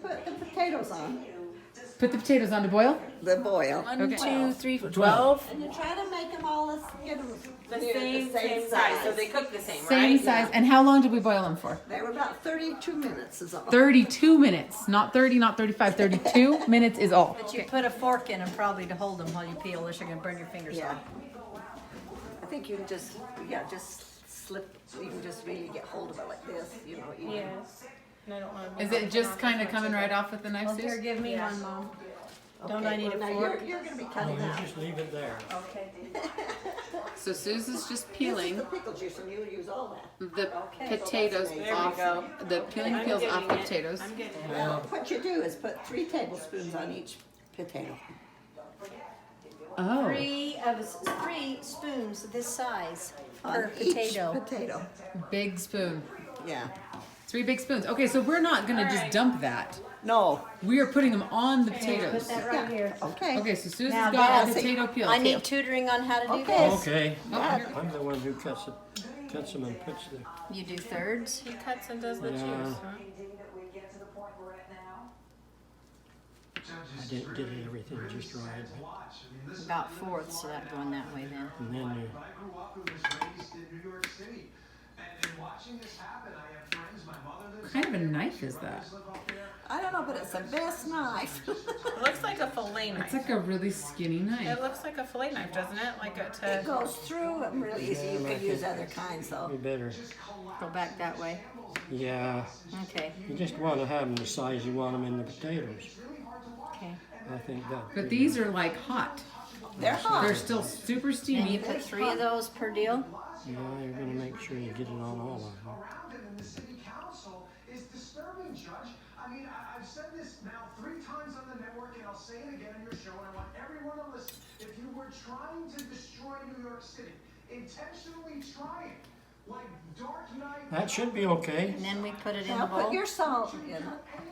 put the potatoes on. Put the potatoes on to boil. The boil. 1, 2, 3, 12. And you try to make them all get them The near same size, so they cook the same, Same right? size. And how long did we boil them for? They were about 32 minutes is all. 32 minutes. Not 30, not 35. 32 minutes is all. But you put a fork in them probably to hold them while you peel, or you're going to burn your fingers Yeah. off. I think you can just, just slip, you can just really get hold of it like this, you know. Yes. And I don't want to. Is it just kind of coming right off with the knife, Well, here, Suze? give me Yeah. one, Mom. Okay, Don't I need a now fork? You're going to be No, cutting you out. just leave it there. Okay. So Suze is just This is peeling the pickle juice, and you'll use all that. the Okay. potatoes There we off. go. The peeling I'm peels off getting the it. potatoes. I'm getting it. Well, what you do is put 3 tablespoons on each potato. Oh, 3 spoons this size On per each potato. potato. big spoon. Yeah. 3 big spoons. Okay, so we're not gonna just Alright. dump that. No. We are putting them on the Put potatoes. that right here. Okay. Okay, so Suze Now has got a that's it. potato peel. I need tutoring on how to do Okay. this. Okay, Oh, here- I'm the one who cuts them and puts the, You do thirds. He cuts and does the Yeah. juice, huh? I did everything just right. but- About fourths, so that going that way then. And then you, I grew up and was raised in New York City. And watching this happen, I have friends, my mother lives What kind of a up there, knife my is that? brothers live up there. I don't know, but it's the best knife. It looks like a fillet It's knife. like a really skinny knife. It looks like a fillet knife, doesn't it? Like It to. goes through them really easy. You Yeah, could use other kinds though. you better, Go back that way. yeah, Okay. you just want to have them the size you want them in the potatoes. Okay. I think that. But these are like hot. They're hot. They're still super And you steamy. put 3 of those per deal? Yeah, you're gonna make sure you get it on all of them. Around it in the city council is disturbing, Judge. I mean, I've said this now 3 times on the network, and I'll say it again on your show, and I want everyone to listen. If you were trying to destroy New York City, intentionally trying, like Dark Knight. That should be okay. And then we put it in Now the put bowl. your salt in it.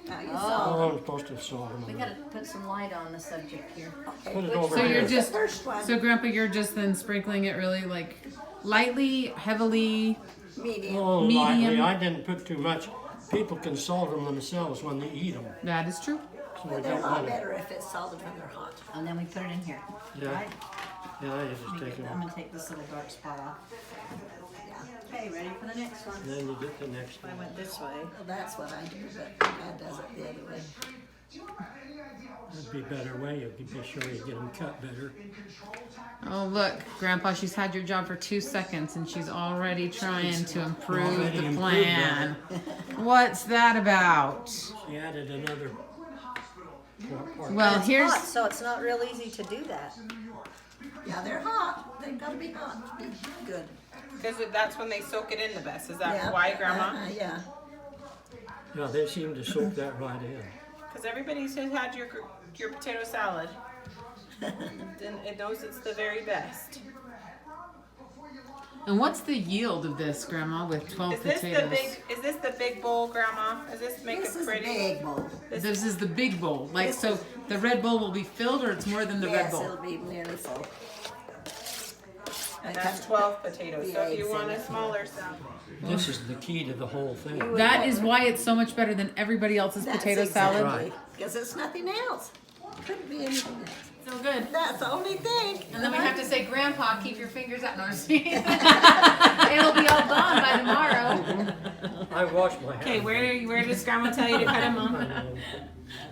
Now you Oh. salt. Oh, I'm supposed to salt We them. gotta put some light on the subject here. Okay. Put it which over So one you're is just, the first one. so Grandpa, you're just then sprinkling it really like lightly, heavily. Medium. Oh, Medium. lightly, I didn't put too much. People can salt them themselves when they eat them. That is true. So we They're don't a lot want it. better if it's salted when they're hot. And then we put it in here. Yeah, Right? yeah, you just take I'm it. gonna take this little dark spot off. Okay, ready for the next one? Then you get the next I one. went this way. Well, that's what I do, but Dad does it the other way. That'd be a better way. You could be sure you get them cut better. Oh, look, Grandpa, she's had your job for 2 seconds and she's already trying to improve Already the improved plan. What's that about? She added another part. Well, It's here's hot, so it's not real easy to do that. Yeah, they're hot. They've got to be hot to be good. Because that's when they soak it in the best. Is that Yeah. why, Grandma? Yeah. Yeah, they seem to soak that right in. Because everybody's had your potato salad. Then it knows it's the very best. and what's the yield of this, Grandma, with 12 Is this potatoes? the big? Is this the big bowl, Grandma? Is this make This it is a pretty? big bowl. This is the big bowl. Like, so the red bowl will be filled, or it's more than the red Yes, bowl? it'll be nearly full. And that's 12 potatoes. So if you want a Eggs in it. smaller salad, This is the key to the whole thing. That is why it's so much better than everybody else's potato salad. Right. Because it's nothing else. Couldn't be anything else. So good. That's the only thing. And then we have to say, Grandpa, keep your fingers out. No, I'm just kidding. It'll be all gone by tomorrow. I washed my hands. okay. Where does Grandma tell you to cut them off?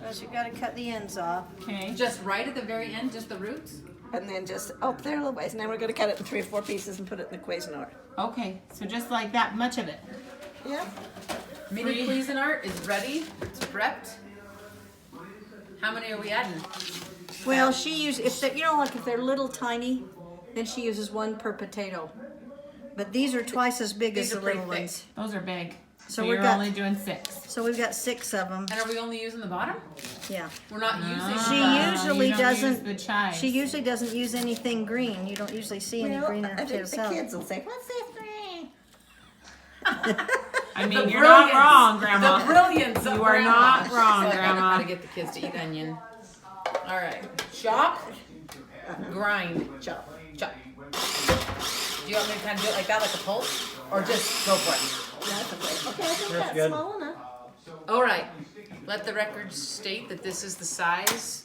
First, you gotta cut the ends off. Okay. Just right at the very end, just the roots? And then just up there a little ways. And then we're going to cut it in 3 or 4 pieces and put it in the Cuisinart. Okay. So just like that much of it. Yeah. Mini Cuisinart is ready. It's prepped. How many are we adding? Well, she uses, if they, like if they're little tiny, then she uses 1 per potato. But these are twice as big as These the are pretty little thick. ones. Those are big. So So we've you're got- only doing 6. So we've got 6 of them. And are we only using the bottom? Yeah. We're not using She the usually you don't use doesn't. the chives. She usually doesn't use anything green. You don't usually see any green in I her potato think the salad. kids will say, what's this green? I mean, The you're not brilliance. wrong, Grandma. The brilliance of You are Grandma. not wrong, So I don't know Grandma. how to get the kids to eat onion. All right. Chop. Grind. Chop. Chop. Do you want me to kind of do it like that, like a pulse? Or just go for it? That's okay. Okay, I think That's that's good. small enough. All right. Let the record state that this is the size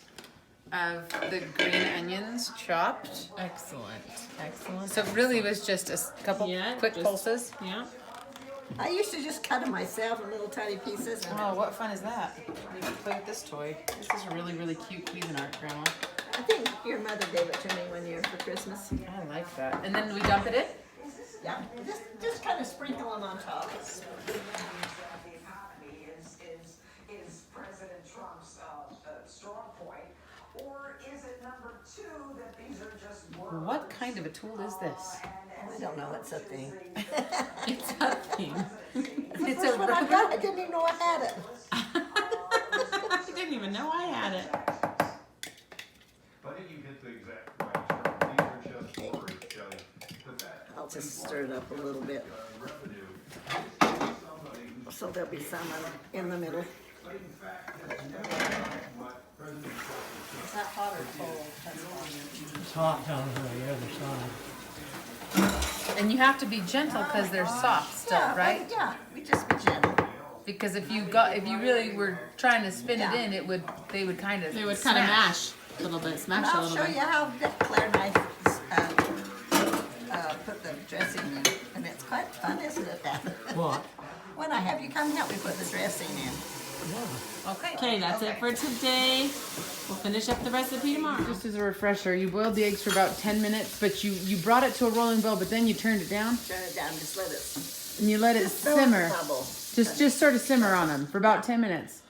of the green onions chopped. Excellent. Excellent. So it really was just a couple Yeah, quick just- pulses. Yeah. I used to just cut them myself in little tiny pieces. Oh, what fun is that? You can play with this toy. This is really, really cute Cuisinart, Grandma. I think your mother gave it to me one year for Christmas. I like that. And then we dump it in? Yeah, just kind of sprinkle them on top. Is President Trump's strong point, or is it number two that these are just words? What kind of a tool is this? I don't know, it's a thing. It's a thing. It's a what I got. I didn't even know I had it. I didn't even know I had it. I think you hit the exact right term. These are just words, Kelly. But that I'll just stir it up a little bit. revenue, So there'll be some in the middle. Is that hot or cold? It's hot down on the other side. And you have to be gentle because they're soft still, Yeah, right? Yeah, we just be gentle. Because if you really were trying to spin it in, they would kind of They would kind of mash a little bit, And smash a I'll little show bit. you how Claire and I put the dressing in. And it's quite fun, isn't it, Dad? What? When I have you come help me put the dressing in. Okay. Okay, that's it for today. We'll finish up the recipe tomorrow. Just as a refresher, you boiled the eggs for about 10 minutes, but you brought it to a rolling boil, but then you turned it down Turn it down, just let it and you let it simmer. bubble. Just sort of simmer on them for about 10 minutes.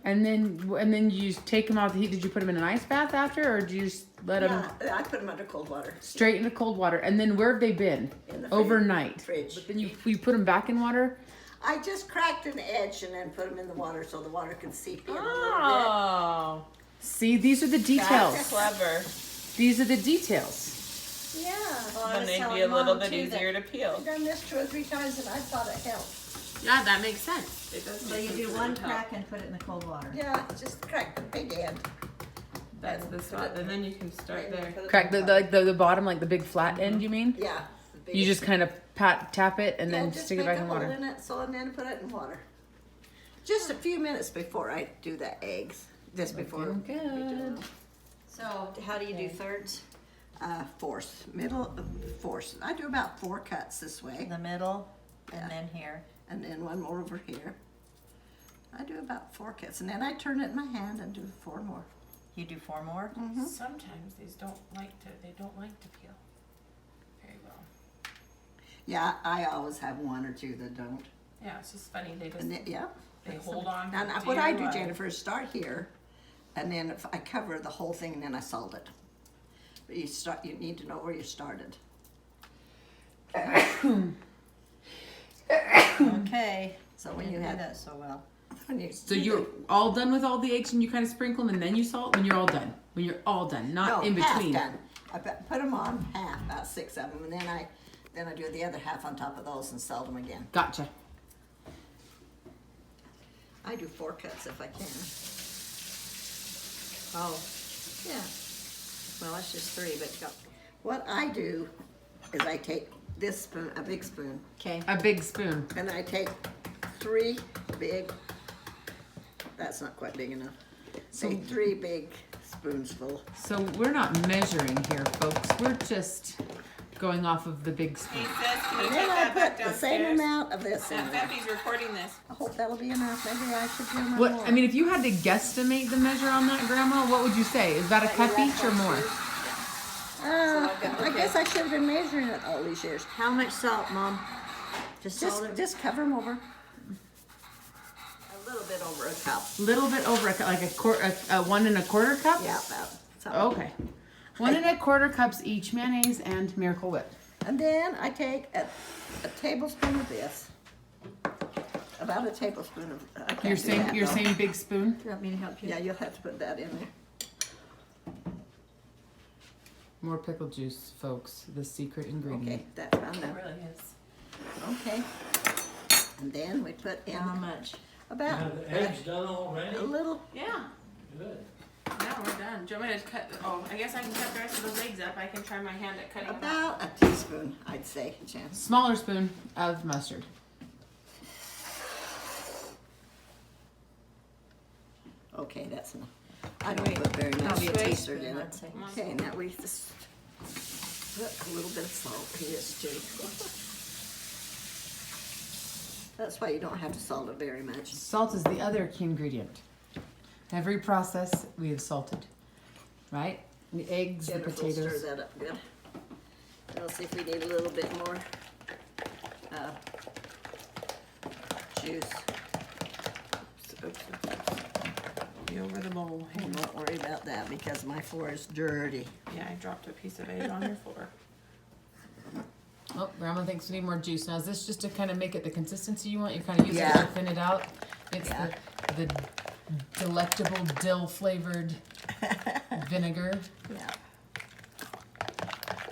And then you just take them out of the heat. Did you put them in an ice bath after, or did you just let them Yeah, I put them under cold water. straight into cold water? And then where have they been? In the Overnight. fridge. But then you put them back in water. I just cracked an edge and then put them in the water so the water could seep in a little Oh, See, these are the that's details. clever. These are the details. bit. Yeah. Then they'd be a little bit easier to peel. I've done this 2 or 3 times and I thought it helped. Yeah, that makes sense. It does. So make you sense do that it one would help. crack and put it in the cold water. Yeah, just crack the big end. That's the spot, and then you can start there. Put it Crack on the top. the bottom, like the big flat end. You mean? Yeah. the You biggest just kind of tap it and then just stick it make back a in hole water. in it, so and then put it in water. Just a few minutes before I do the eggs. Just before. Looking good. So how do you do thirds? Fourths, middle, fourths. I do about 4 cuts this way, The middle, Yeah. and then here. and then one more over here. I do about 4 cuts, and then I turn it in my hand and do 4 more. You do 4 more. Sometimes these don't like to peel very well. Yeah, I always have 1 or 2 that don't. Yeah, it's just funny. They just And then, yeah. they hold on. And what I do, Jennifer, is start here, and then if I cover the whole thing, and then I salt it. But you need to know where you started. Okay. So I when didn't you do have that so well. when you So you're all done with all the eggs and you kind of sprinkle them and then you salt when you're all done. When you're all done, not in between. half done. I put them on half, about 6 of them, and then I do the other half on top of those and salt them again. Gotcha. I do 4 cuts if I can. Oh, Yeah. well, that's just 3, but go. What I do is I take this spoon, a big spoon, Okay. A big spoon. and I take 3 big. That's not quite big enough. Take 3 big spoonsful. So we're not measuring here, folks. We're just going off of the big Hey, spoon. Sis, can you And take then I that back put the same downstairs? amount of this in there. Steffi's recording this. I hope that'll be enough. Maybe I should do my What more. I mean, if you had to guesstimate the measure on that, Grandma, what would you say? Is that a cup each or more? I guess I should have been measuring it all these years. How much salt, Mom? Just salt it? Just cover them over. A little bit over a cup. Little bit over a cup, like a 1 1/4 cup. Yeah, about something. Okay. 1 1/4 cups each, mayonnaise and Miracle Whip. And then I take a tablespoon of this. About a tablespoon of. I can't Your do same that, your though. same big spoon. Do you want me to help you? Yeah, you'll have to put that in there. More pickle juice, folks. The secret ingredient. Okay, that's about It enough. really is. Okay. And then we put in How much? about Have the eggs done already? a little. Yeah. Good. Now we're done. Do you want me to cut? Oh, I guess I can cut the rest of those eggs up. I can try my hand at cutting them up. About a teaspoon, I'd say, Jen. Smaller spoon of mustard. Okay, that's enough. I don't put very much Probably a taster teaspoon, in I'd it. say. Okay, now we just put a little bit of salt in this too. That's why you don't have to salt it very much. Salt is the other key ingredient. Every process we have salted, right? The eggs, the Jennifer will stir potatoes. that up good. We'll see if we need a little bit more juice. Oops. Be over the bowl. I won't worry about that because my floor is dirty. Yeah, I dropped a piece of egg on your floor. Oh, Grandma thinks we need more juice. Now, is this just to kind of make it the consistency you want? You kind of use it Yeah. to thin it out? It's Yeah. the delectable dill flavored vinegar. Yeah.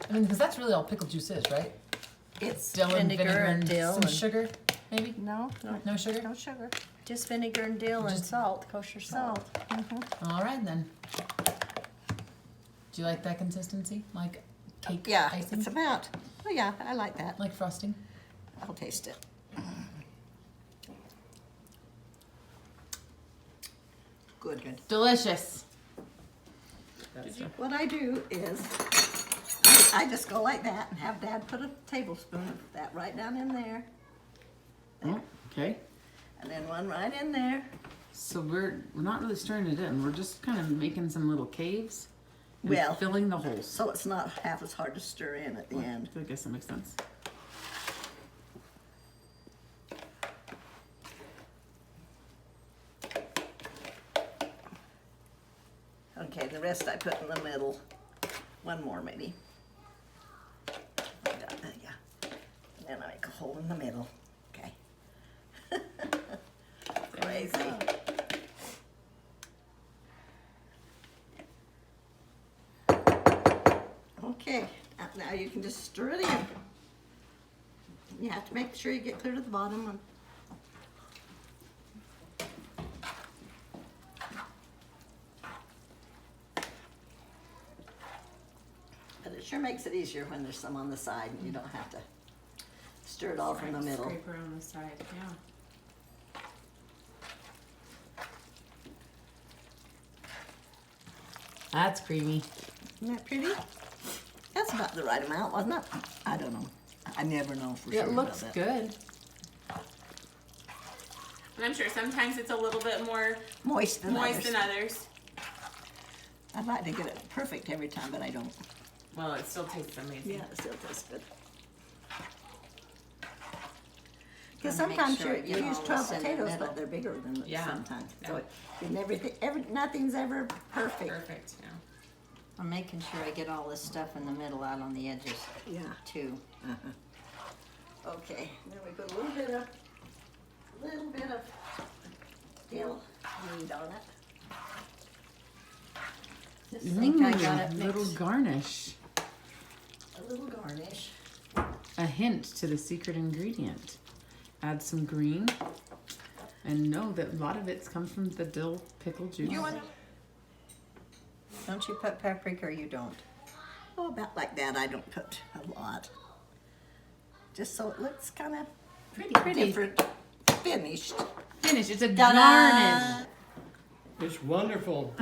I mean, because that's really all pickle juice is, right? It's Dill and vinegar and dill some and- sugar, maybe? No, No sugar? no sugar. Just vinegar and dill and salt, kosher salt. All right, then. Do you like that consistency? Like cake Yeah, icing? it's about, oh yeah, I like that. Like frosting? I'll taste it. Good, good. Delicious. What I do is, I just go like that and have Dad put a tablespoon of that right down in there, Oh, okay. and then one right in there. So we're not really stirring it in. We're just kind of making some little caves and Well, filling the holes. so it's not half as hard to stir in at the end. I guess that makes sense. Okay, the rest I put in the middle. One more maybe. Yeah. And then I make a hole in the middle. Okay. Crazy. Okay, now you can just stir it in. You have to make sure you get clear to the bottom. But it sure makes it easier when there's some on the side and you don't have to stir it all from the middle. Scraper on the side, yeah. That's creamy. Isn't that pretty? That's about the right amount, wasn't it? I don't know. I never know for sure. It looks about that. good. And I'm sure sometimes it's a little bit more Moist than moist others. than others. I'd like to get it perfect every time, but I don't. Well, it still tastes amazing. Yeah, it still tastes good. Because Gotta make sometimes sure you it gets use all 12 in the potatoes, middle. but they're bigger than Yeah. sometimes. So Yeah. and everything, nothing's ever perfect. Perfect, yeah. I'm making sure I get all this stuff in the middle out on the edges Yeah. too. Okay. Then we put a little bit of dill weed on it. Just think I got it little mixed. garnish. a little garnish. A hint to the secret ingredient. Add some green. And know that a lot of it comes from the dill pickle juice. Don't you put paprika or you don't? Oh, about like that. I don't put a lot. Just so it looks kind of Pretty. different, finished. Finish. It's a Ta-da! garnish. It's wonderful.